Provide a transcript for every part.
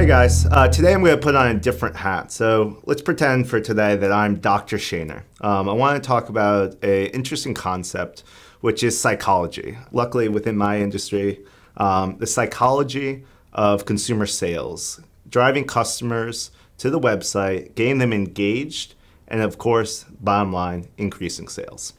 guys. Today I'm going to put on a different hat. So let's pretend for today that I'm Dr. Shaner. I want to talk about an interesting concept, which is psychology. Luckily, within my industry, the psychology of consumer sales, driving customers to the website, getting them engaged, and of course, bottom line, increasing sales.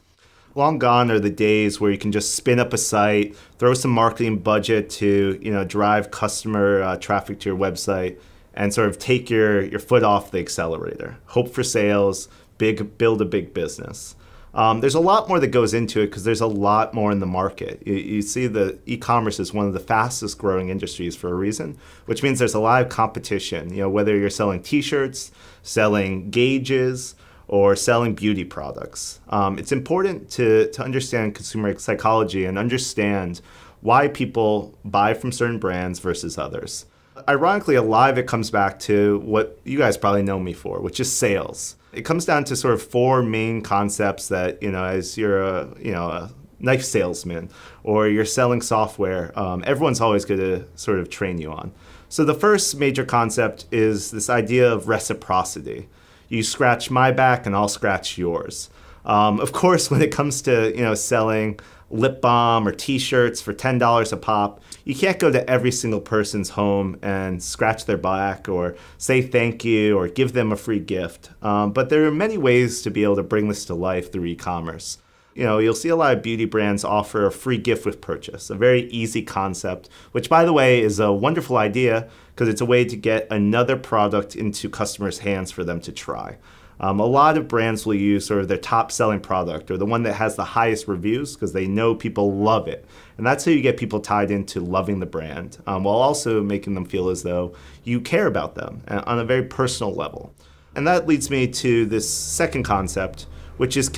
Long gone are the days where you can just spin up a site, throw some marketing budget to drive customer traffic to your website, and sort of take your foot off the accelerator. Hope for sales, build a big business. There's a lot more that goes into it because there's a lot more in the market. You see the e-commerce is one of the fastest growing industries for a reason, which means there's a lot of competition. Whether you're selling t-shirts, selling gauges, or selling beauty products. It's important to understand consumer psychology and understand why people buy from certain brands versus others. Ironically, a lot of it comes back to what you guys probably know me for, which is sales. It comes down to sort of four main concepts that, as you're a knife salesman or you're selling software, everyone's always going to sort of train you on. So the first major concept is this idea of reciprocity. You scratch my back and I'll scratch yours. Of course, when it comes to selling lip balm or t-shirts for $10 a pop, you can't go to every single person's home and scratch their back or say thank you or give them a free gift. But there are many ways to be able to bring this to life through e-commerce. You'll see a lot of beauty brands offer a free gift with purchase, a very easy concept, which, by the way, is a wonderful idea because it's a way to get another product into customers' hands for them to try. A lot of brands will use sort of their top selling product or the one that has the highest reviews because they know people love it. And that's how you get people tied into loving the brand, while also making them feel as though you care about them on a very personal level. And that leads me to this second concept, which is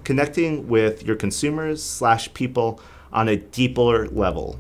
connecting with your consumers / people on a deeper level.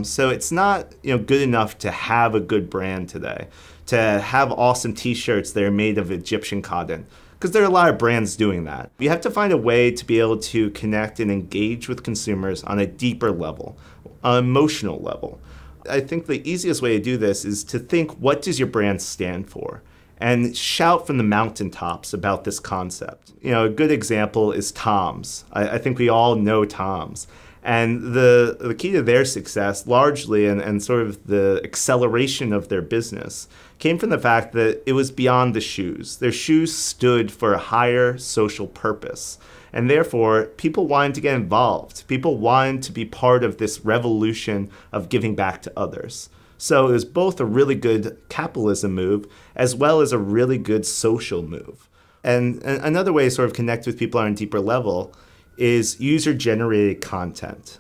So it's not good enough to have a good brand today, to have awesome t-shirts that are made of Egyptian cotton, because there are a lot of brands doing that. You have to find a way to be able to connect and engage with consumers on a deeper level, an emotional level. I think the easiest way to do this is to think, what does your brand stand for? And shout from the mountaintops about this concept. A good example is Tom's. I think we all know Tom's. And the key to their success, largely, and sort of the acceleration of their business, came from the fact that it was beyond the shoes. Their shoes stood for a higher social purpose. And therefore, people wanted to get involved. People wanted to be part of this revolution of giving back to others. So it was both a really good capitalism move as well as a really good social move. And another way to sort of connect with people on a deeper level is user-generated content.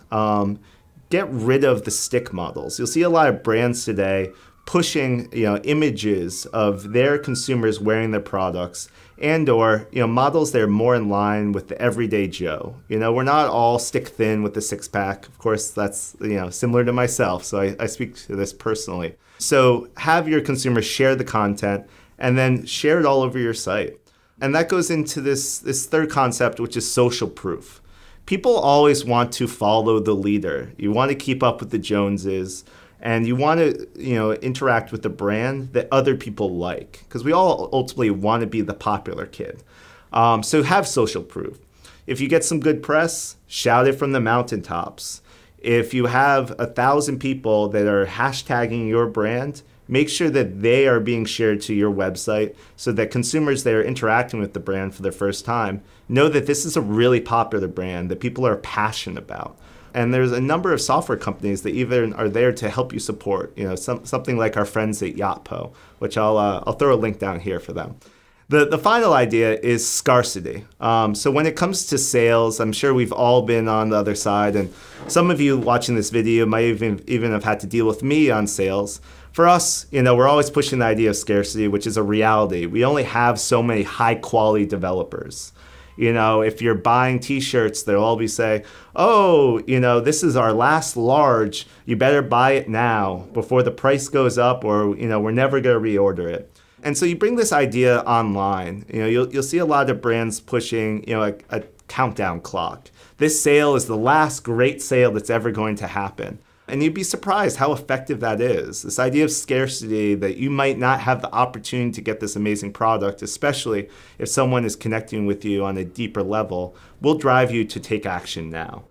Get rid of the stick models. You'll see a lot of brands today pushing images of their consumers wearing their products and/or models that are more in line with the everyday Joe. We're not all stick thin with the six pack. Of course, that's similar to myself, so I speak to this personally. So have your consumers share the content and then share it all over your site. And that goes into this third concept, which is social proof. People always want to follow the leader. You want to keep up with the Joneses. And you want to, interact with the brand that other people like, because we all ultimately want to be the popular kid. So have social proof. If you get some good press, shout it from the mountaintops. If you have 1,000 people that are hashtagging your brand, make sure that they are being shared to your website so that consumers that are interacting with the brand for the first time know that this is a really popular brand that people are passionate about. And there's a number of software companies that even are there to help you support, something like our friends at Yotpo, which I'll throw a link down here for them. The final idea is scarcity. So when it comes to sales, I'm sure we've all been on the other side, and some of you watching this video might even have had to deal with me on sales. For us, we're always pushing the idea of scarcity, which is a reality. We only have so many high-quality developers. If you're buying t-shirts, they'll all be saying, oh, this is our last large. You better buy it now before the price goes up or, we're never going to reorder it. And so you bring this idea online. You'll see a lot of brands pushing, a countdown clock. This sale is the last great sale that's ever going to happen. And you'd be surprised how effective that is. This idea of scarcity, that you might not have the opportunity to get this amazing product, especially if someone is connecting with you on a deeper level, will drive you to take action now.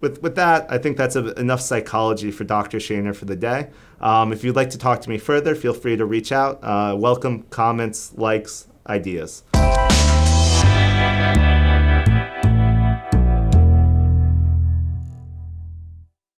With that, I think that's enough psychology for Dr. Shaner for the day. If you'd like to talk to me further, feel free to reach out. Welcome comments, likes, ideas.